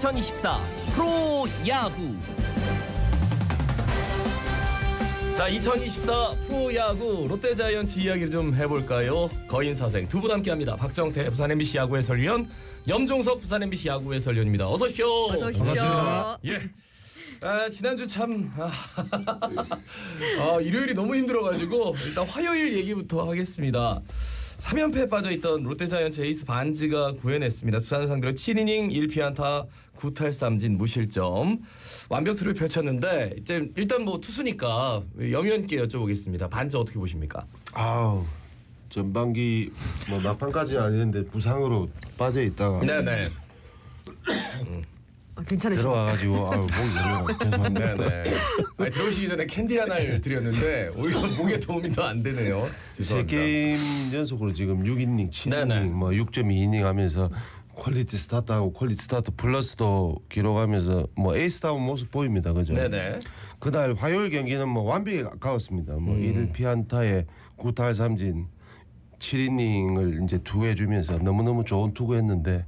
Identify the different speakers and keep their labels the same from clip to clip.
Speaker 1: 2024 프로야구. 자, 2024 프로야구 롯데자이언츠 이야기를 좀 해볼까요? 거인사생 두 분 함께합니다. 박정태 부산 MBC 야구 해설위원, 염종석 부산 MBC 야구 해설위원입니다. 어서 오십시오.
Speaker 2: 어서 오십시오.
Speaker 3: 반갑습니다.
Speaker 1: 예. 지난주 참 일요일이 너무 힘들어가지고 일단 화요일 얘기부터 하겠습니다. 3연패에 빠져있던 롯데자이언츠 에이스 반지가 구해냈습니다. 두산을 상대로 7이닝 1피안타 9탈3진 무실점 완벽투를 펼쳤는데 이제 일단 뭐 투수니까 염위원께 여쭤보겠습니다. 반지 어떻게 보십니까?
Speaker 3: 전반기 뭐 막판까지는 아니는데 부상으로 빠져 있다가
Speaker 1: 네네.
Speaker 2: 괜찮으시죠?
Speaker 3: 들어와가지고 목이 죄송합니다.
Speaker 1: 네네. 들어오시기 전에 캔디 하나를 드렸는데 오히려 목에 도움이 더 안 되네요.
Speaker 3: 세
Speaker 1: 죄송합니다.
Speaker 3: 게임 연속으로 지금 6이닝, 7이닝,
Speaker 1: 네네.
Speaker 3: 뭐 6.2이닝 하면서 퀄리티 스타트하고 퀄리티 스타트 플러스도 기록하면서 뭐 에이스다운 모습 보입니다, 그죠?
Speaker 1: 네네.
Speaker 3: 그날 화요일 경기는 뭐 완벽에 가까웠습니다. 뭐 1피안타에 9탈3진 7이닝을 이제 투구해주면서 너무너무 좋은 투구했는데.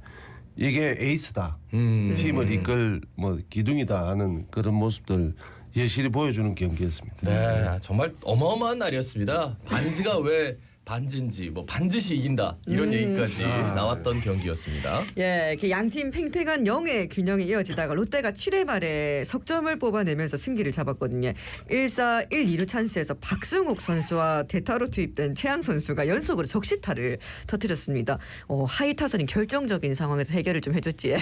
Speaker 3: 이게 에이스다. 팀을 이끌 뭐 기둥이다 하는 그런 모습들 예실히 보여주는 경기였습니다.
Speaker 1: 네, 정말 어마어마한 날이었습니다. 반지가 왜 반지인지 뭐 반드시 이긴다 이런 얘기까지 나왔던 경기였습니다.
Speaker 2: 예, 양팀 팽팽한 0의 균형이 이어지다가 롯데가 7회 말에 석점을 뽑아내면서 승기를 잡았거든요. 1사 1, 2루 찬스에서 박승욱 선수와 대타로 투입된 최양 선수가 연속으로 적시타를 터뜨렸습니다. 하이 타선이 결정적인 상황에서 해결을 좀 해줬지.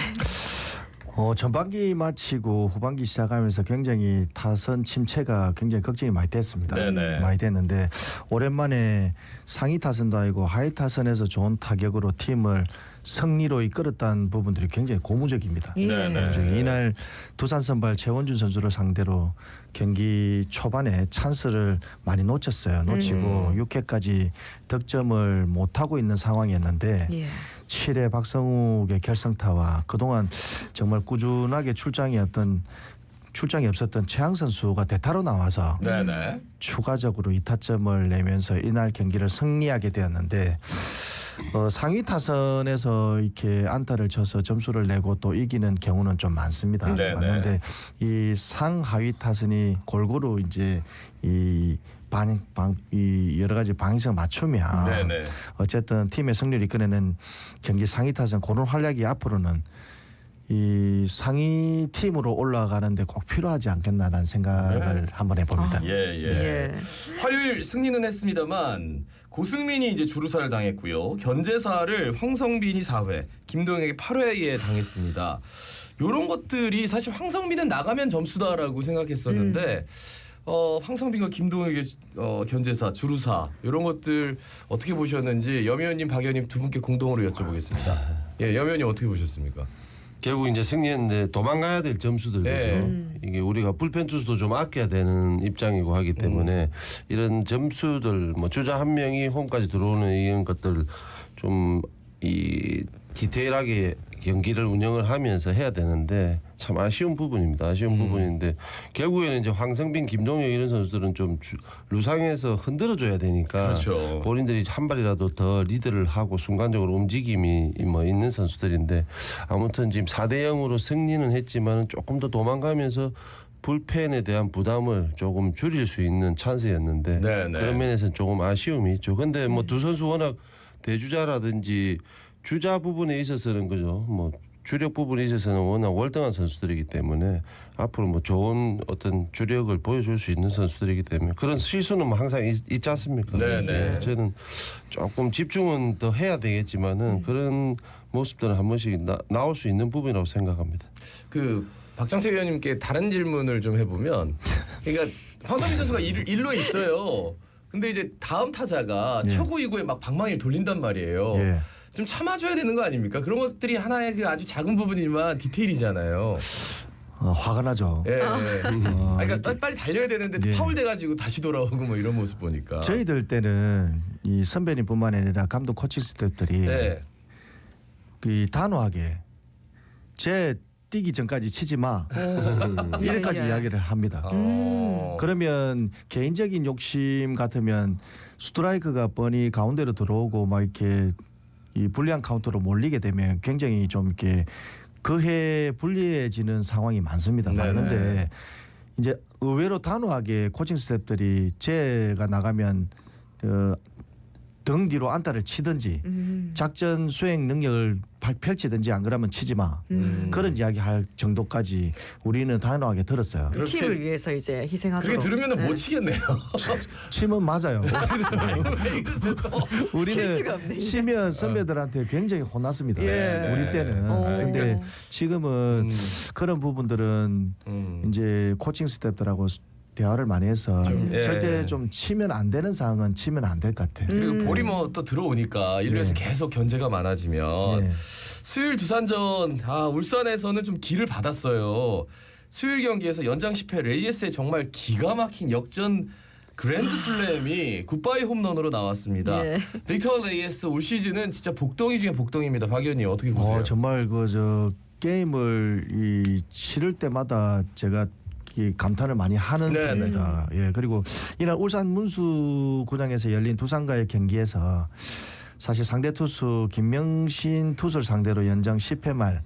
Speaker 4: 전반기 마치고 후반기 시작하면서 굉장히 타선 침체가 굉장히 걱정이 많이 됐습니다.
Speaker 1: 네네.
Speaker 4: 많이 됐는데 오랜만에 상위 타선도 아니고 하위 타선에서 좋은 타격으로 팀을 승리로 이끌었다는 부분들이 굉장히 고무적입니다.
Speaker 2: 예.
Speaker 1: 네네.
Speaker 4: 이날 두산 선발 최원준 선수를 상대로 경기 초반에 찬스를 많이 놓쳤어요. 놓치고 6회까지 득점을 못하고 있는 상황이었는데
Speaker 2: 예.
Speaker 4: 7회 박성욱의 결승타와 그동안 정말 꾸준하게 출장이 없었던 최양 선수가 대타로 나와서
Speaker 1: 네네.
Speaker 4: 추가적으로 2타점을 내면서 이날 경기를 승리하게 되었는데 상위 타선에서 이렇게 안타를 쳐서 점수를 내고 또 이기는 경우는 좀 많습니다.
Speaker 1: 네네.
Speaker 4: 많은데 이 상하위 타선이 골고루 이제 이 여러 가지 방향성을 맞추면
Speaker 1: 네네.
Speaker 4: 어쨌든 팀의 승리를 이끌어내는 경기 상위 타선 그런 활약이 앞으로는 이 상위 팀으로 올라가는데 꼭 필요하지 않겠나라는 생각을 한번 해봅니다.
Speaker 1: 예.
Speaker 2: 예.
Speaker 1: 화요일 승리는 했습니다만 고승민이 이제 주루사를 당했고요. 견제사를 황성빈이 4회, 김동혁이 8회에 당했습니다. 이런 것들이 사실 황성빈은 나가면 점수다라고 생각했었는데 황성빈과 김동혁의 견제사, 주루사 이런 것들 어떻게 보셨는지 염 의원님, 박 의원님 두 분께 공동으로 여쭤보겠습니다. 예, 염 의원님 어떻게 보셨습니까?
Speaker 3: 결국 이제 승리했는데 도망가야 될 점수들 거죠. 이게 우리가 불펜 투수도 좀 아껴야 되는 입장이고 하기 때문에 이런 점수들 뭐 주자 한 명이 홈까지 들어오는 이런 것들 좀 이 디테일하게 경기를 운영을 하면서 해야 되는데 참 아쉬운 부분입니다. 아쉬운 부분인데 결국에는 이제 황성빈, 김동혁 이런 선수들은 좀 루상에서 흔들어줘야 되니까
Speaker 1: 그렇죠.
Speaker 3: 본인들이 한 발이라도 더 리드를 하고 순간적으로 움직임이 뭐 있는 선수들인데 아무튼 지금 4대 0으로 승리는 했지만 조금 더 도망가면서 불펜에 대한 부담을 조금 줄일 수 있는 찬스였는데
Speaker 1: 네네.
Speaker 3: 그런 면에서는 조금 아쉬움이 있죠. 근데 뭐 두 선수 워낙 대주자라든지 주자 부분에 있어서는 그죠. 뭐 주력 부분에 있어서는 워낙 월등한 선수들이기 때문에 앞으로 뭐 좋은 어떤 주력을 보여줄 수 있는 선수들이기 때문에 그런 실수는 뭐 항상 있지 않습니까?
Speaker 1: 네네.
Speaker 3: 저는 조금 집중은 더 해야 되겠지만은 그런 모습들은 한 번씩 나올 수 있는 부분이라고 생각합니다.
Speaker 1: 그 박정태 의원님께 다른 질문을 좀 해보면, 그러니까 황성빈 선수가 1루에 있어요. 근데 이제 다음 타자가 초구 이구에 막 방망이를 돌린단 말이에요.
Speaker 4: 예.
Speaker 1: 좀 참아줘야 되는 거 아닙니까? 그런 것들이 하나의 그 아주 작은 부분이지만 디테일이잖아요.
Speaker 4: 화가 나죠.
Speaker 1: 예. 그러니까 빨리 달려야 되는데 파울 돼가지고 다시 돌아오고 뭐 이런 모습 보니까.
Speaker 4: 저희들 때는 이 선배님뿐만 아니라 감독 코칭 스태프들이
Speaker 1: 네.
Speaker 4: 그 단호하게 제 뛰기 전까지 치지 마 이렇게까지
Speaker 2: 예.
Speaker 4: 이야기를 합니다. 그러면 개인적인 욕심 같으면 스트라이크가 뻔히 가운데로 들어오고 막 이렇게 이 불리한 카운트로 몰리게 되면 굉장히 좀 이렇게 그해 불리해지는 상황이 많습니다.
Speaker 1: 네네.
Speaker 4: 많은데 이제 의외로 단호하게 코칭 스태프들이 제가 나가면 등 뒤로 안타를 치든지 작전 수행 능력을 펼치든지 안 그러면 치지 마. 그런 이야기 할 정도까지 우리는 단호하게 들었어요.
Speaker 1: 그렇게-
Speaker 2: 팀을 위해서 이제 희생하도록.
Speaker 1: 그렇게 들으면은 못 치겠네요.
Speaker 4: 치면 맞아요.
Speaker 1: 왜 이러세요 또?
Speaker 2: 칠 수가
Speaker 4: 우리는
Speaker 2: 없네.
Speaker 4: 치면 선배들한테 굉장히 혼났습니다.
Speaker 2: 예.
Speaker 4: 우리 때는.
Speaker 2: 오.
Speaker 4: 근데 지금은 그런 부분들은 이제 코칭 스태프들하고 대화를 많이 해서
Speaker 1: 예.
Speaker 4: 절대 좀 치면 안 되는 상황은 치면 안 될 것 같아.
Speaker 1: 그리고 볼이 뭐 또 들어오니까 1루에서 계속 견제가 많아지면
Speaker 4: 예.
Speaker 1: 수요일 두산전 울산에서는 좀 기를 받았어요. 수요일 경기에서 연장 10회 레이에스의 정말 기가 막힌 역전 그랜드슬램이 굿바이 홈런으로 나왔습니다.
Speaker 2: 예.
Speaker 1: 빅터 레이에스 올 시즌은 진짜 복덩이 중에 복덩이입니다. 박 의원님 어떻게 보세요?
Speaker 4: 정말 게임을 치를 때마다 제가 감탄을 많이 하는
Speaker 1: 네,
Speaker 4: 편입니다. 예, 그리고 이날 울산 문수구장에서 열린 두산과의 경기에서 사실 상대 투수 김명신 투수를 상대로 연장 10회 말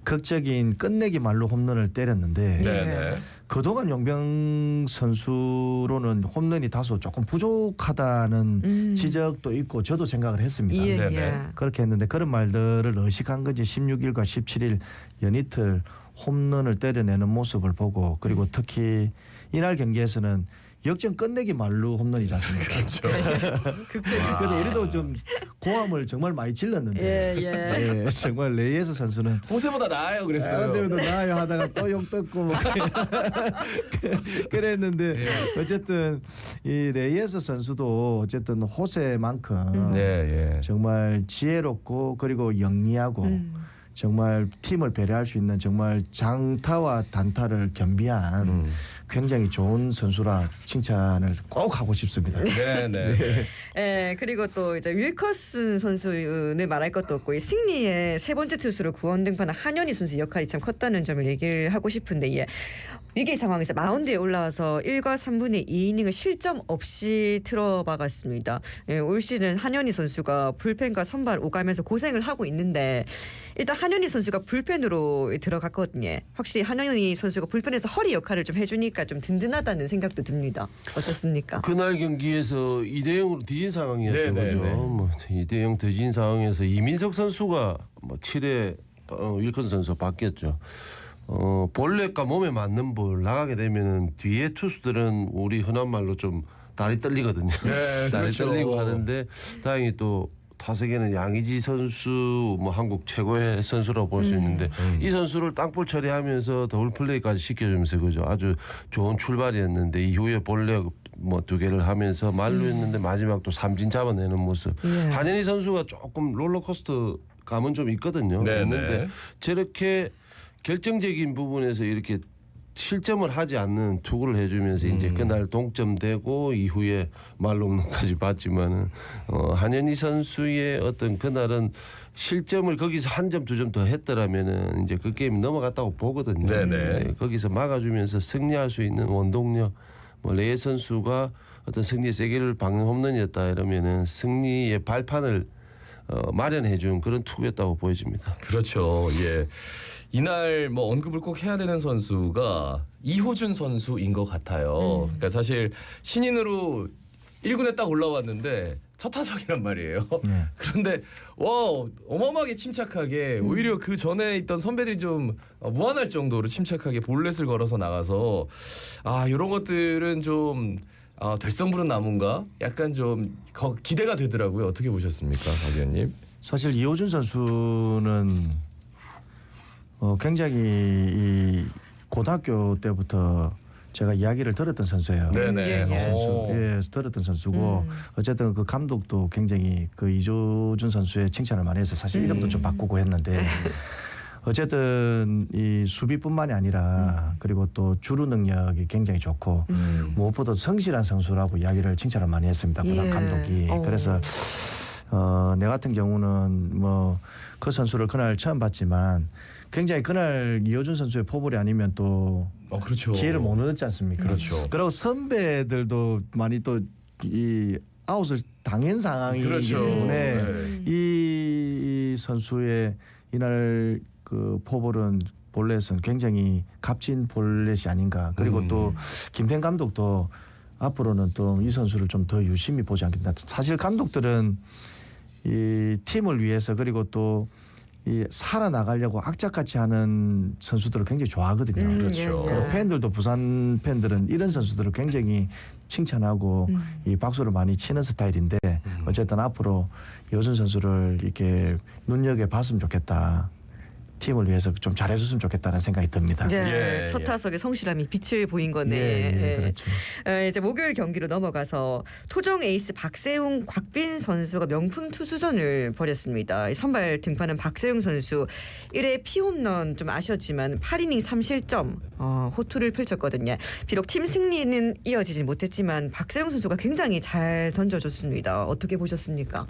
Speaker 4: 극적인 끝내기 말로 홈런을 때렸는데
Speaker 1: 네네.
Speaker 4: 그동안 용병 선수로는 홈런이 다소 조금 부족하다는 지적도 있고 저도 생각을 했습니다.
Speaker 2: 예,
Speaker 1: 네네.
Speaker 2: 예.
Speaker 4: 그렇게 했는데 그런 말들을 의식한 건지 16일과 17일 연이틀 홈런을 때려내는 모습을 보고 그리고 특히 이날 경기에서는 역전 끝내기 말로 홈런이지 않습니까? 그래서 우리도 좀 고함을 정말 많이 질렀는데
Speaker 2: 예.
Speaker 4: 예, 정말 레이에스 선수는
Speaker 1: 호세보다 나아요 그랬어요.
Speaker 4: 어제부터 나요 하다가 또 욕 듣고 뭐 그랬는데 어쨌든 이 레이에스 선수도 어쨌든 호세만큼
Speaker 1: 예.
Speaker 4: 정말 지혜롭고 그리고 영리하고 정말 팀을 배려할 수 있는 정말 장타와 단타를 겸비한 굉장히 좋은 선수라 칭찬을 꼭 하고 싶습니다.
Speaker 1: 네네.
Speaker 2: 예, 그리고 또 이제 윌커슨 선수는 말할 것도 없고 이 승리의 세 번째 투수로 구원 등판한 한현희 선수 역할이 참 컸다는 점을 얘기를 하고 싶은데 예. 위기 상황에서 마운드에 올라와서 1과 3분의 2이닝을 실점 없이 틀어박았습니다. 예, 올 시즌 한현희 선수가 불펜과 선발 오가면서 고생을 하고 있는데 일단 한현희 선수가 불펜으로 들어갔거든요. 확실히 한현희 선수가 불펜에서 허리 역할을 좀 해주니까 좀 든든하다는 생각도 듭니다. 어떻습니까?
Speaker 3: 그날 경기에서 2대0으로 뒤진 상황이었죠.
Speaker 1: 네,
Speaker 3: 그죠?
Speaker 1: 네, 네.
Speaker 3: 2대0 뒤진 상황에서 이민석 선수가 7회 윌컨 선수 바뀌었죠. 볼넷과 몸에 맞는 볼 나가게 되면은 뒤에 투수들은 우리 흔한 말로 좀 다리 떨리거든요.
Speaker 1: 네,
Speaker 3: 다리
Speaker 1: 그렇죠.
Speaker 3: 떨리고 하는데 다행히 또 타석에는 양의지 선수 한국 최고의 선수라고 볼 수 있는데 이 선수를 땅볼 처리하면서 더블 플레이까지 시켜주면서 그죠 아주 좋은 출발이었는데 이후에 볼넷 2개를 하면서 만루했는데 마지막 또 삼진 잡아내는 모습.
Speaker 2: 예.
Speaker 3: 한현희 선수가 조금 롤러코스터 감은 좀 있거든요.
Speaker 1: 네네.
Speaker 3: 있는데 저렇게 결정적인 부분에서 이렇게 실점을 하지 않는 투구를 해주면서 이제 그날 동점되고 이후에 말홈런까지 봤지만은 한현희 선수의 어떤 그날은 실점을 거기서 한 점 두 점 더 했더라면은 이제 그 게임 넘어갔다고 보거든요.
Speaker 1: 네네.
Speaker 3: 네, 거기서 막아주면서 승리할 수 있는 원동력 레이 선수가 어떤 승리의 세계를 박는 홈런이었다 이러면은 승리의 발판을 마련해준 그런 투구였다고 보여집니다.
Speaker 1: 그렇죠. 예. 이날 언급을 꼭 해야 되는 선수가 이호준 선수인 것 같아요. 그러니까 사실 신인으로 1군에 딱 올라왔는데 첫 타석이란 말이에요.
Speaker 4: 네.
Speaker 1: 그런데 어마어마하게 침착하게 오히려 그 전에 있던 선배들이 좀 무안할 정도로 침착하게 볼넷을 걸어서 나가서 이런 것들은 좀 될성부른 나무인가? 약간 좀 기대가 되더라고요. 어떻게 보셨습니까, 박 의원님?
Speaker 4: 사실 이호준 선수는 굉장히 이 고등학교 때부터 제가 이야기를 들었던 선수예요.
Speaker 1: 네네.
Speaker 2: 예, 예.
Speaker 4: 선수, 예, 들었던 선수고 어쨌든 그 감독도 굉장히 그 이호준 선수의 칭찬을 많이 해서 사실 이름도 좀 바꾸고 했는데 어쨌든 이 수비뿐만이 아니라 그리고 또 주루 능력이 굉장히 좋고 무엇보다 성실한 선수라고 이야기를 칭찬을 많이 했습니다. 고등
Speaker 2: 예.
Speaker 4: 감독이. 그래서 내 같은 경우는 그 선수를 그날 처음 봤지만 굉장히 그날 이호준 선수의 포볼이 아니면 또
Speaker 1: 그렇죠.
Speaker 4: 기회를 못 얻지 않습니까?
Speaker 1: 그렇죠.
Speaker 4: 그리고 선배들도 많이 또 이 아웃을 당한 상황이기
Speaker 1: 그렇죠.
Speaker 4: 때문에
Speaker 1: 네.
Speaker 4: 이 선수의 이날 그 포볼은 볼넷은 굉장히 값진 볼넷이 아닌가. 그리고 또 김태형 감독도 앞으로는 또 이 선수를 좀 더 유심히 보지 않겠나. 사실 감독들은 이 팀을 위해서 그리고 또 이 살아나가려고 악착같이 하는 선수들을 굉장히 좋아하거든요.
Speaker 1: 그렇죠.
Speaker 2: 예,
Speaker 4: 그리고
Speaker 2: 예.
Speaker 4: 팬들도 부산 팬들은 이런 선수들을 굉장히 칭찬하고 이 박수를 많이 치는 스타일인데 어쨌든 앞으로 여순 선수를 이렇게 눈여겨 봤으면 좋겠다. 팀을 위해서 좀 잘해줬으면 좋겠다는 생각이 듭니다.
Speaker 2: 예,
Speaker 1: 예,
Speaker 2: 첫
Speaker 1: 예.
Speaker 2: 타석에 성실함이 빛을 보인 거네.
Speaker 4: 예, 그렇죠.
Speaker 2: 이제 목요일 경기로 넘어가서 토종 에이스 박세웅, 곽빈 선수가 명품 투수전을 벌였습니다. 이 선발 등판한 박세웅 선수 1회 피홈런 좀 아쉬웠지만 8이닝 3실점 호투를 펼쳤거든요. 비록 팀 승리는 이어지지 못했지만 박세웅 선수가 굉장히 잘 던져줬습니다. 어떻게 보셨습니까?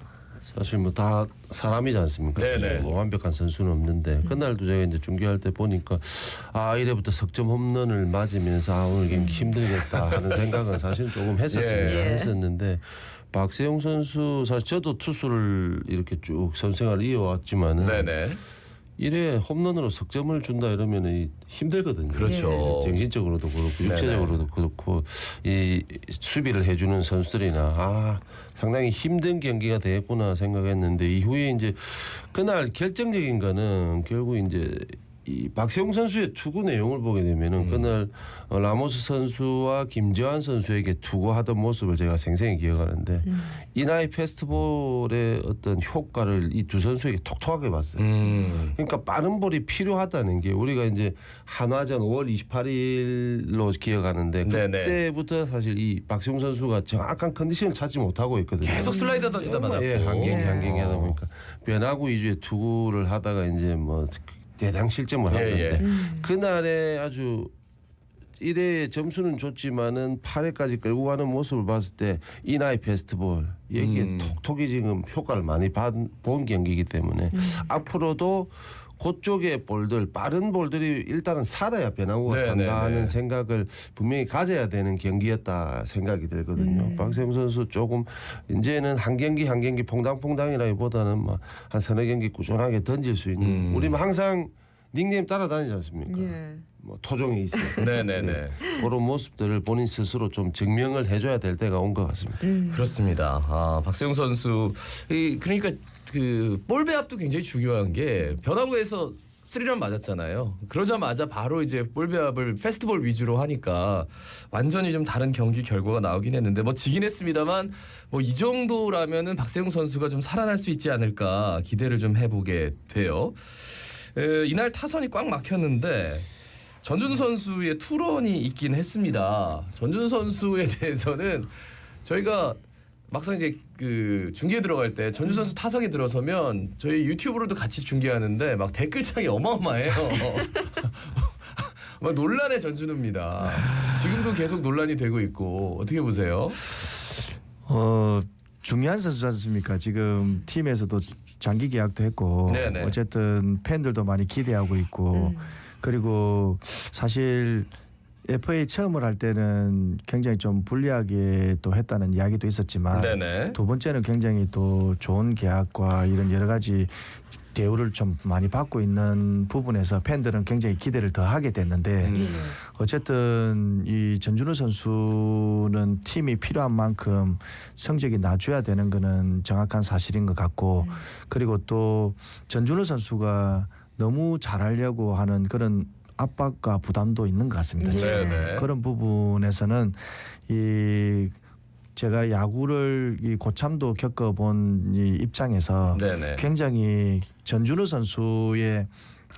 Speaker 3: 사실 뭐 다 사람이지 않습니까?
Speaker 1: 네네.
Speaker 3: 뭐 완벽한 선수는 없는데 그날도 제가 이제 중계할 때 보니까 이래부터 석점 홈런을 맞으면서 오늘 경기 힘들겠다 하는 생각은 사실 조금 했었습니다.
Speaker 2: 예.
Speaker 3: 했었는데 박세용 선수 사실 저도 투수를 이렇게 쭉 선생활을 이어왔지만은
Speaker 1: 네네.
Speaker 3: 이래 홈런으로 석점을 준다 이러면은 힘들거든요.
Speaker 1: 그렇죠.
Speaker 3: 정신적으로도 그렇고 육체적으로도 그렇고 이 수비를 해주는 선수들이나 상당히 힘든 경기가 되겠구나 생각했는데 이후에 이제 그날 결정적인 거는 결국 이제 이 박세웅 선수의 투구 내용을 보게 되면은 그날 라모스 선수와 김재환 선수에게 투구하던 모습을 제가 생생히 기억하는데 이나이 페스티벌의 어떤 효과를 이 두 선수에게 톡톡하게 봤어요. 그러니까 빠른 볼이 필요하다는 게 우리가 이제 한화전 5월 28일로 기억하는데
Speaker 1: 네네.
Speaker 3: 그때부터 사실 이 박세웅 선수가 정확한 컨디션을 찾지 못하고 있거든요.
Speaker 1: 계속 슬라이더 던지다 말았고.
Speaker 3: 한 경기 하다 보니까 변화구 위주의 투구를 하다가 이제 뭐 대량 실점을 한
Speaker 1: 예,
Speaker 3: 건데
Speaker 1: 예.
Speaker 3: 그날에 아주 1회 점수는 좋지만은 8회까지 끌고 가는 모습을 봤을 때 이나이 페스티벌 여기에 톡톡이 지금 효과를 많이 본 경기이기 때문에 앞으로도 그쪽의 볼들 빠른 볼들이 일단은 살아야 변화구가
Speaker 1: 네,
Speaker 3: 산다
Speaker 1: 네,
Speaker 3: 하는
Speaker 1: 네.
Speaker 3: 생각을 분명히 가져야 되는 경기였다 생각이 들거든요. 박세웅 선수 조금 이제는 한 경기 한 경기 퐁당퐁당이라기보다는 뭐 한 서너 경기 꾸준하게 던질 수 있는 우리는 항상 닉네임 따라다니지 않습니까?
Speaker 2: 예.
Speaker 3: 뭐 토종이 있어.
Speaker 1: 네네네.
Speaker 3: 그런 모습들을 본인 스스로 좀 증명을 해줘야 될 때가 온 것 같습니다.
Speaker 1: 그렇습니다. 박세웅 선수 그러니까 그 볼 배합도 굉장히 중요한 게 변화구에서 3런 맞았잖아요. 그러자마자 바로 이제 볼 배합을 페스티벌 위주로 하니까 완전히 좀 다른 경기 결과가 나오긴 했는데 뭐 지긴 했습니다만 뭐 이 정도라면은 박세웅 선수가 좀 살아날 수 있지 않을까 기대를 좀 해보게 돼요. 이날 타선이 꽉 막혔는데 전준 선수의 투런이 있긴 했습니다. 전준 선수에 대해서는 저희가 막상 이제 그 중계 들어갈 때 전준 선수 타석에 들어서면 저희 유튜브로도 같이 중계하는데 막 댓글창이 어마어마해요. 막 논란의 전준우입니다. 지금도 계속 논란이 되고 있고 어떻게 보세요?
Speaker 4: 중요한 선수지 않습니까? 지금 팀에서도 장기 계약도 했고
Speaker 1: 네네.
Speaker 4: 어쨌든 팬들도 많이 기대하고 있고 그리고 사실 FA 처음을 할 때는 굉장히 좀 불리하게 또 했다는 이야기도 있었지만
Speaker 1: 네네.
Speaker 4: 두 번째는 굉장히 또 좋은 계약과 이런 여러 가지 대우를 좀 많이 받고 있는 부분에서 팬들은 굉장히 기대를 더 하게 됐는데 어쨌든 이 전준우 선수는 팀이 필요한 만큼 성적이 낮춰야 되는 거는 정확한 사실인 것 같고 그리고 또 전준우 선수가 너무 잘하려고 하는 그런 압박과 부담도 있는 것 같습니다.
Speaker 1: 네네.
Speaker 4: 그런 부분에서는 이 제가 야구를 이 고참도 겪어본 이 입장에서
Speaker 1: 네네.
Speaker 4: 굉장히 전준우 선수의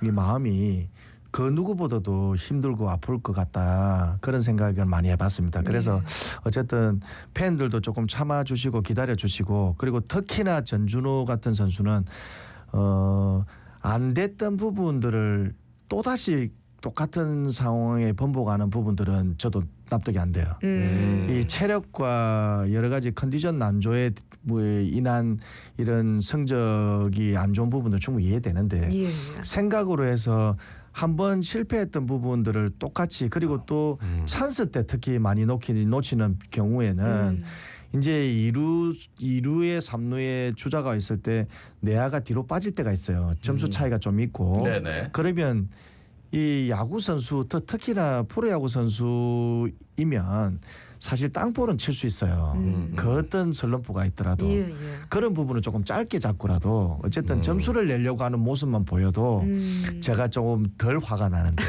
Speaker 4: 이 마음이 그 누구보다도 힘들고 아플 것 같다 그런 생각을 많이 해봤습니다. 그래서 어쨌든 팬들도 조금 참아주시고 기다려주시고 그리고 특히나 전준우 같은 선수는 안 됐던 부분들을 또다시 똑같은 상황에 번복하는 부분들은 저도 납득이 안 돼요. 이 체력과 여러 가지 컨디션 난조에 인한 이런 성적이 안 좋은 부분도 충분히 이해되는데
Speaker 2: 예.
Speaker 4: 생각으로 해서 한번 실패했던 부분들을 똑같이 그리고 또 찬스 때 특히 많이 놓치는 경우에는 이제 2루에 3루에 주자가 있을 때 내야가 뒤로 빠질 때가 있어요. 점수 차이가 좀 있고.
Speaker 1: 네네.
Speaker 4: 그러면 이 야구 선수 특히나 프로야구 선수이면 사실 땅볼은 칠 수 있어요. 그 어떤 슬럼프가 있더라도
Speaker 2: 예, 예.
Speaker 4: 그런 부분을 조금 짧게 잡고라도 어쨌든 점수를 내려고 하는 모습만 보여도 제가 조금 덜 화가 나는데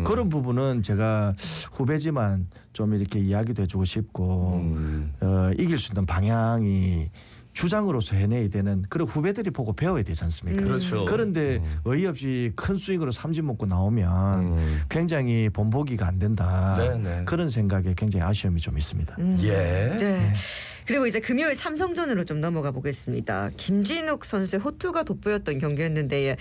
Speaker 4: 그런 부분은 제가 후배지만 좀 이렇게 이야기도 해주고 싶고 이길 수 있는 방향이 주장으로서 해내야 되는 그런 후배들이 보고 배워야 되지 않습니까?
Speaker 1: 그렇죠.
Speaker 4: 그런데 어이없이 큰 스윙으로 삼진 먹고 나오면 굉장히 본보기가 안 된다.
Speaker 1: 네네.
Speaker 4: 그런 생각에 굉장히 아쉬움이 좀 있습니다.
Speaker 1: 예.
Speaker 2: 네. 그리고 이제 금요일 삼성전으로 좀 넘어가 보겠습니다. 김진욱 선수의 호투가 돋보였던 경기였는데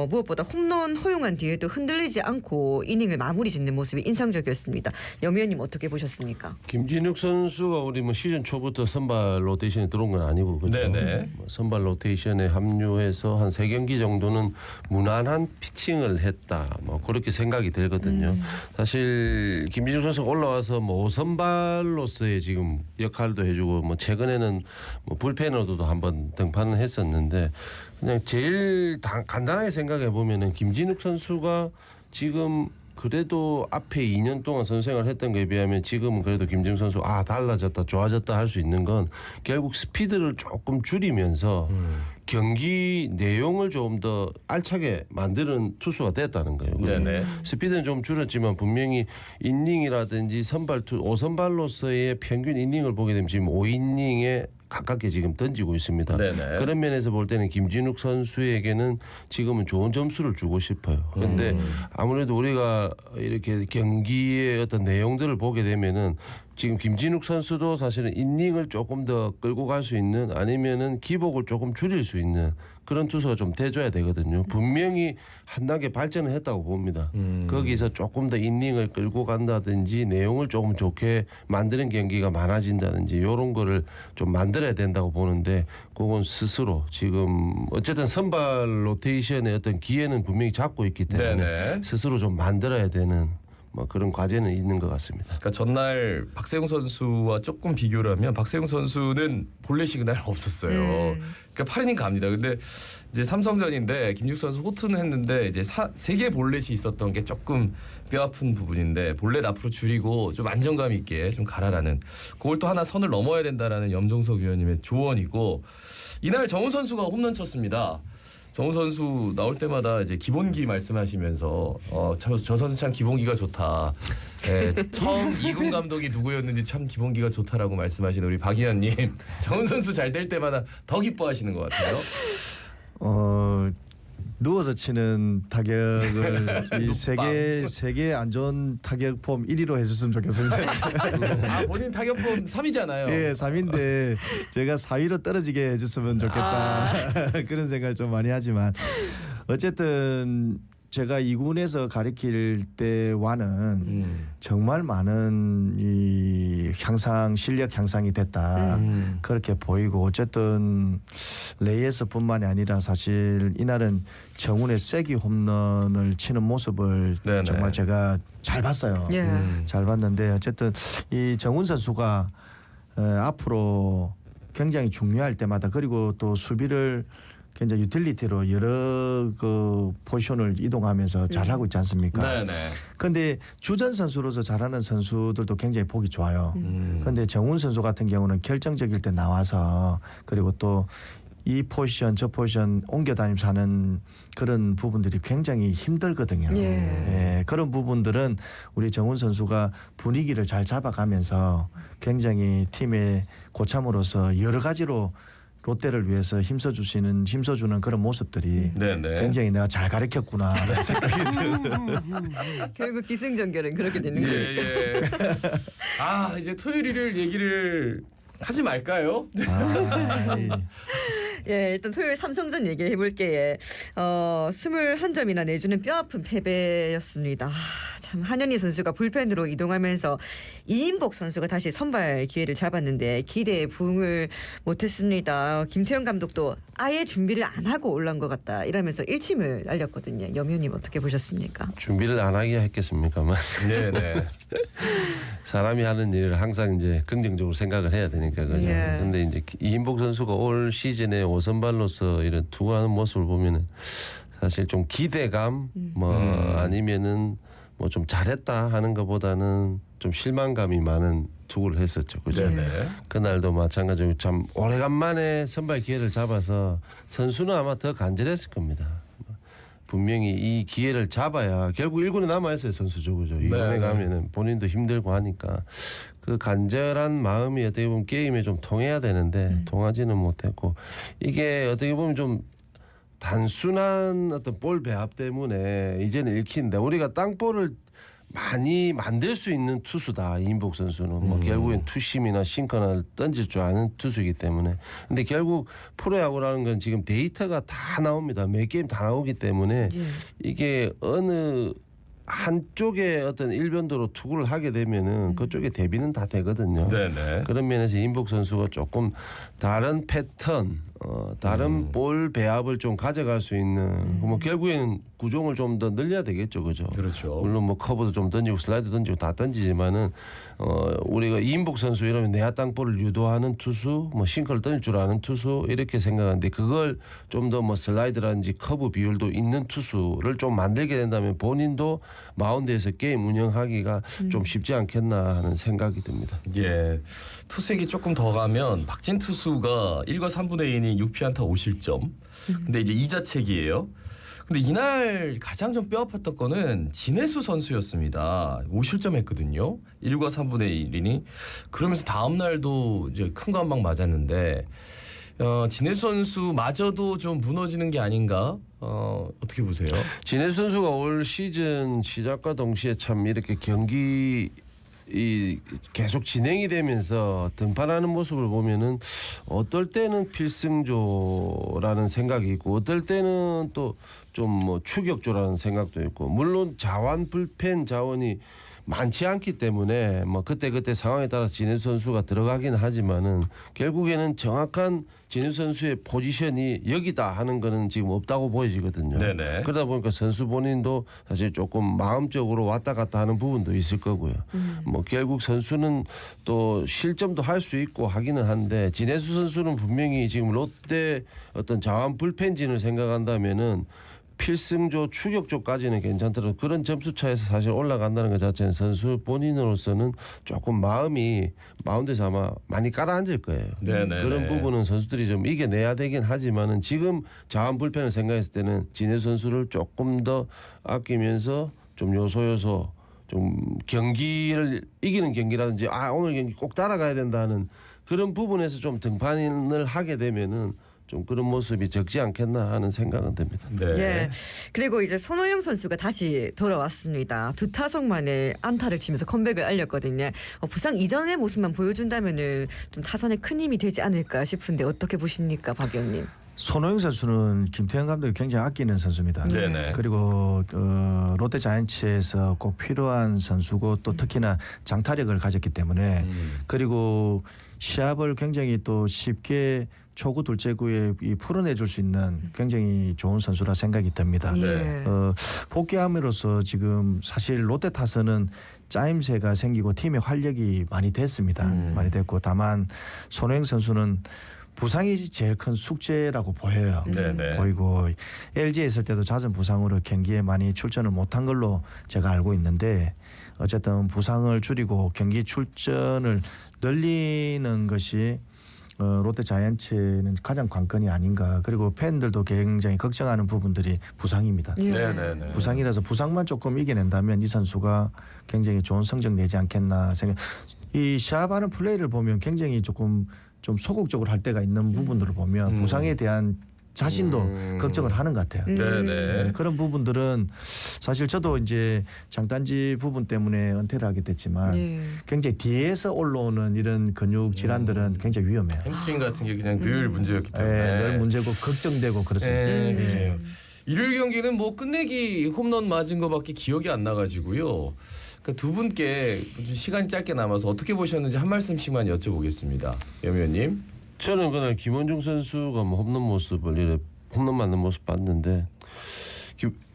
Speaker 2: 무엇보다 홈런 허용한 뒤에도 흔들리지 않고 이닝을 마무리 짓는 모습이 인상적이었습니다. 염 의원님 어떻게 보셨습니까?
Speaker 3: 김진욱 선수가 우리 뭐 시즌 초부터 선발 로테이션에 들어온 건 아니고 그죠?
Speaker 1: 네네.
Speaker 3: 뭐 선발 로테이션에 합류해서 한 3경기 정도는 무난한 피칭을 했다. 뭐 그렇게 생각이 들거든요. 사실 김진욱 선수가 올라와서 뭐 5선발로서의 지금 역할도 해주고 뭐 최근에는 뭐 불펜으로도 한번 등판을 했었는데 그냥 제일 간단하게 생각해 보면은 김진욱 선수가 지금 그래도 앞에 2년 동안 선생을 했던 거에 비하면 지금은 그래도 김진욱 선수 달라졌다 좋아졌다 할 수 있는 건 결국 스피드를 조금 줄이면서 경기 내용을 좀 더 알차게 만드는 투수가 됐다는 거예요.
Speaker 1: 네네.
Speaker 3: 스피드는 좀 줄었지만 분명히 이닝이라든지 선발 5선발로서의 평균 이닝을 보게 되면 지금 5이닝에 가깝게 지금 던지고 있습니다.
Speaker 1: 네네.
Speaker 3: 그런 면에서 볼 때는 김진욱 선수에게는 지금은 좋은 점수를 주고 싶어요. 그런데 아무래도 우리가 이렇게 경기의 어떤 내용들을 보게 되면은 지금 김진욱 선수도 사실은 이닝을 조금 더 끌고 갈 수 있는 아니면은 기복을 조금 줄일 수 있는 그런 투수가 좀 돼줘야 되거든요. 분명히 한 단계 발전을 했다고 봅니다. 거기서 조금 더 이닝을 끌고 간다든지 내용을 조금 좋게 만드는 경기가 많아진다든지 이런 거를 좀 만들어야 된다고 보는데 그건 스스로 지금 어쨌든 선발 로테이션의 어떤 기회는 분명히 잡고 있기 때문에
Speaker 1: 네네.
Speaker 3: 스스로 좀 만들어야 되는 뭐 그런 과제는 있는 것 같습니다.
Speaker 1: 그러니까 전날 박세웅 선수와 조금 비교를 하면 박세웅 선수는 볼넷이 그날 없었어요. 그러니까 8이닝 갑니다. 근데 이제 삼성전인데 김juk 선수 호투는 했는데 이제 3개 볼넷이 있었던 게 조금 뼈 아픈 부분인데 볼넷 앞으로 줄이고 좀 안정감 있게 좀 가라라는 그걸 또 하나 선을 넘어야 된다라는 염종석 위원님의 조언이고 이날 정우 선수가 홈런 쳤습니다. 정우 선수 나올 때마다 이제 기본기 말씀하시면서 저 선수 참 기본기가 좋다. 네, 처음 이군 감독이 누구였는지 참 기본기가 좋다라고 말씀하시는 우리 박 의원님. 정우 선수 잘 될 때마다 더 기뻐하시는 것 같아요.
Speaker 4: 누워서 치는 타격을 이 세계 안 좋은 타격 폼 1위로 해줬으면 좋겠습니다.
Speaker 1: 본인 타격폼 3위잖아요.
Speaker 4: 예, 3위인데 제가 4위로 떨어지게 해줬으면 좋겠다. 그런 생각을 좀 많이 하지만 어쨌든 제가 2군에서 가르칠 때와는 정말 많은 이 실력 향상이 됐다. 그렇게 보이고 어쨌든 레이에서뿐만이 아니라 사실 이날은 정훈의 쐐기 홈런을 치는 모습을
Speaker 1: 네네.
Speaker 4: 정말 제가 잘 봤어요.
Speaker 2: 예.
Speaker 4: 잘 봤는데 어쨌든 이 정훈 선수가 앞으로 굉장히 중요할 때마다 그리고 또 수비를 굉장히 유틸리티로 여러 그 포지션을 이동하면서 잘하고 있지 않습니까?
Speaker 1: 네네.
Speaker 4: 그런데 주전 선수로서 잘하는 선수들도 굉장히 보기 좋아요. 그런데 정훈 선수 같은 경우는 결정적일 때 나와서 그리고 또 이 포지션 저 포지션 옮겨 다니면서 하는 그런 부분들이 굉장히 힘들거든요.
Speaker 2: 예.
Speaker 4: 그런 부분들은 우리 정훈 선수가 분위기를 잘 잡아가면서 굉장히 팀의 고참으로서 여러 가지로 롯데를 위해서 힘써주는 그런 모습들이
Speaker 1: 네네.
Speaker 4: 굉장히 내가 잘 가르쳤구나 하는 생각이 들어요.
Speaker 2: 결국 기승전결은 그렇게 되는 거예요.
Speaker 1: 예. 이제 토요일 일요일 얘기를 하지 말까요?
Speaker 2: 예, 일단 토요일 삼성전 얘기해 볼게요. 21점이나 내주는 뼈아픈 패배였습니다. 참 참 한현희 선수가 불펜으로 이동하면서 이인복 선수가 다시 선발 기회를 잡았는데 기대에 부응을 못했습니다. 김태형 감독도 아예 준비를 안 하고 올라온 것 같다 이러면서 일침을 날렸거든요. 염효님 어떻게 보셨습니까?
Speaker 3: 준비를 안 하기야 했겠습니까만
Speaker 1: 네네.
Speaker 3: 사람이 하는 일을 항상 이제 긍정적으로 생각을 해야 되니까 그죠.
Speaker 2: 예.
Speaker 3: 근데 이제 이인복 선수가 올 시즌에 5선발로서 이런 투구하는 모습을 보면은 사실 좀 기대감 뭐 아니면은 뭐 좀 잘했다 하는 것보다는 좀 실망감이 많은 투구를 했었죠. 그죠.
Speaker 1: 네네.
Speaker 3: 그날도 마찬가지로 참 오래간만에 선발 기회를 잡아서 선수는 아마 더 간절했을 겁니다. 분명히 이 기회를 잡아야 결국 1군에 남아있어요 선수죠. 그죠. 2군에
Speaker 1: 네.
Speaker 3: 가면은 본인도 힘들고 하니까 그 간절한 마음이 어떻게 보면 게임에 좀 통해야 되는데 통하지는 못했고 이게 어떻게 보면 좀 단순한 어떤 볼 배합 때문에 이제는 읽힌다. 우리가 땅볼을 많이 만들 수 있는 투수다 이인복 선수는 뭐 결국엔 투심이나 싱커나 던질 줄 아는 투수이기 때문에 근데 결국 프로야구라는 건 지금 데이터가 다 나옵니다. 매 게임 다 나오기 때문에 이게 어느 한쪽에 어떤 일변도로 투구를 하게 되면은 그쪽에 대비는 다 되거든요.
Speaker 1: 네네.
Speaker 3: 그런 면에서 이인복 선수가 조금 다른 패턴, 다른 볼 배합을 좀 가져갈 수 있는 뭐 결국에는 구종을 좀 더 늘려야 되겠죠, 그죠?
Speaker 1: 그렇죠.
Speaker 3: 물론 뭐 커브도 좀 던지고 슬라이드 던지고 다 던지지만은 우리가 이인복 선수 이러면 내야 땅볼을 유도하는 투수, 뭐 싱커를 던질 줄 아는 투수 이렇게 생각하는데 그걸 좀 더 뭐 슬라이드라든지 커브 비율도 있는 투수를 좀 만들게 된다면 본인도 마운드에서 게임 운영하기가 좀 쉽지 않겠나 하는 생각이 듭니다.
Speaker 1: 예. 투수에게 조금 더 가면 박진 투수가 1과 3분의 2이닝 6피안타 5실점. 근데 이제 이자책이에요. 근데 이날 가장 좀 뼈아팠던 거는 진해수 선수였습니다. 5실점 했거든요. 1과 3분의 1이닝. 그러면서 다음 날도 이제 큰 거 한 방 맞았는데 진해수 선수마저도 좀 무너지는 게 아닌가? 어떻게 보세요?
Speaker 3: 진해수 선수가 올 시즌 시작과 동시에 참 이렇게 경기 이 계속 진행이 되면서 등판하는 모습을 보면은 어떨 때는 필승조라는 생각이 있고 어떨 때는 또 좀 뭐 추격조라는 생각도 있고 물론 자원 불펜 자원이 많지 않기 때문에 뭐 그때 상황에 따라 진해수 선수가 들어가긴 하지만은 결국에는 정확한 진해수 선수의 포지션이 여기다 하는 거는 지금 없다고 보여지거든요.
Speaker 1: 네네.
Speaker 3: 그러다 보니까 선수 본인도 사실 조금 마음적으로 왔다 갔다 하는 부분도 있을 거고요. 뭐 결국 선수는 또 실점도 할 수 있고 하기는 한데 진해수 선수는 분명히 지금 롯데 어떤 자원 불펜진을 생각한다면은 필승조 추격조까지는 괜찮더라도 그런 점수 차에서 사실 올라간다는 것 자체는 선수 본인으로서는 조금 마음이 마운드에서 아마 많이 깔아앉을 거예요.
Speaker 1: 네네.
Speaker 3: 그런 부분은 선수들이 좀 이겨내야 되긴 하지만은 지금 자원 불펜을 생각했을 때는 진해 선수를 조금 더 아끼면서 좀 요소 좀 경기를 이기는 경기라든지 오늘 경기 꼭 따라가야 된다는 그런 부분에서 좀 등판을 하게 되면은 좀 그런 모습이 적지 않겠나 하는 생각은 듭니다.
Speaker 1: 네.
Speaker 2: 예. 그리고 이제 손호영 선수가 다시 돌아왔습니다. 2타석 만에 안타를 치면서 컴백을 알렸거든요. 부상 이전의 모습만 보여준다면은 좀 타선에 큰 힘이 되지 않을까 싶은데 어떻게 보십니까, 박 의원님?
Speaker 4: 손호영 선수는 김태형 감독이 굉장히 아끼는 선수입니다.
Speaker 1: 네네.
Speaker 4: 그리고 롯데 자이언츠에서 꼭 필요한 선수고 또 특히나 장타력을 가졌기 때문에 그리고 시합을 굉장히 또 쉽게 초구 둘째구에 풀어내줄 수 있는 굉장히 좋은 선수라 생각이 듭니다.
Speaker 1: 네.
Speaker 4: 복귀함으로써 지금 사실 롯데 타선은 짜임새가 생기고 팀의 활력이 많이 됐습니다. 많이 됐고 다만 손호영 선수는 부상이 제일 큰 숙제라고 보여요.
Speaker 1: 네네.
Speaker 4: 보이고 LG에 있을 때도 잦은 부상으로 경기에 많이 출전을 못한 걸로 제가 알고 있는데 어쨌든 부상을 줄이고 경기 출전을 늘리는 것이 롯데 자이언츠는 가장 관건이 아닌가. 그리고 팬들도 굉장히 걱정하는 부분들이 부상입니다.
Speaker 2: 예.
Speaker 1: 네네네.
Speaker 4: 부상이라서 부상만 조금 이겨낸다면 이 선수가 굉장히 좋은 성적 내지 않겠나 생각. 이 시합하는 플레이를 보면 굉장히 조금 좀 소극적으로 할 때가 있는 부분들을 보면 부상에 대한 자신도 걱정을 하는 것 같아요.
Speaker 1: 네네.
Speaker 4: 그런 부분들은 사실 저도 이제 장단지 부분 때문에 은퇴를 하게 됐지만
Speaker 2: 예.
Speaker 4: 굉장히 뒤에서 올라오는 이런 근육 질환들은 굉장히 위험해요.
Speaker 1: 햄스트링 같은 게 그냥 늘 문제였기 때문에.
Speaker 4: 늘 문제고 걱정되고 그렇습니다.
Speaker 1: 그래요. 일요일 경기는 뭐 끝내기 홈런 맞은 거밖에 기억이 안 나가지고요. 그러니까 두 분께 시간이 짧게 남아서 어떻게 보셨는지 한 말씀씩만 여쭤보겠습니다. 염 의원님.
Speaker 3: 저는 그날 김원중 선수가 뭐 홈런 모습을 이래 홈런 맞는 모습 봤는데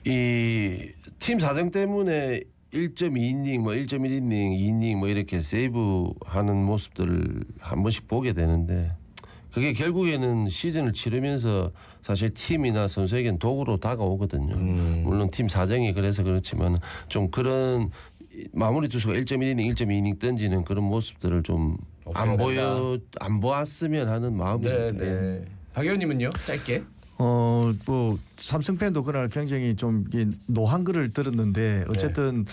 Speaker 3: 이 팀 사정 때문에 1.2이닝 뭐 1.1이닝 2이닝 뭐 이렇게 세이브하는 모습들을 한 번씩 보게 되는데 그게 결국에는 시즌을 치르면서 사실 팀이나 선수에겐 도구로 다가오거든요. 물론 팀 사정이 그래서 그렇지만 좀 그런 마무리 투수가 1.1이닝 1.2이닝 던지는 그런 모습들을 좀 안 보았으면 하는 마음입니다.
Speaker 1: 네. 박 의원님은요? 짧게.
Speaker 4: 뭐 삼성 팬도 그날 굉장히 좀 노한 글을 들었는데 어쨌든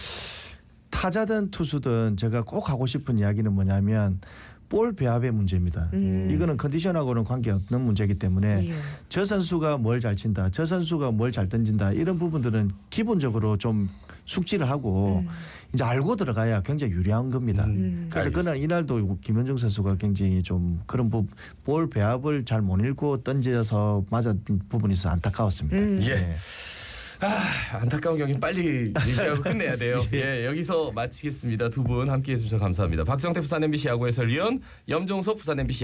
Speaker 4: 타자든 투수든 제가 꼭 하고 싶은 이야기는 뭐냐면 볼 배합의 문제입니다. 이거는 컨디션하고는 관계없는 문제이기 때문에
Speaker 2: 예.
Speaker 4: 저 선수가 뭘 잘 친다, 저 선수가 뭘 잘 던진다 이런 부분들은 기본적으로 좀 숙지를 하고 이제 알고 들어가야 굉장히 유리한 겁니다. 그래서 그날 이날도 김현중 선수가 굉장히 좀 그런 볼 배합을 잘 못 읽고 던져서 맞은 부분이 있어서 안타까웠습니다.
Speaker 1: 예. 안타까운 경기 빨리 얘기하고 끝내야 돼요. 예, 여기서 마치겠습니다. 두 분 함께해 주셔서 감사합니다. 박정태 부산 MBC 야구 해설위원, 염종석 부산 MBC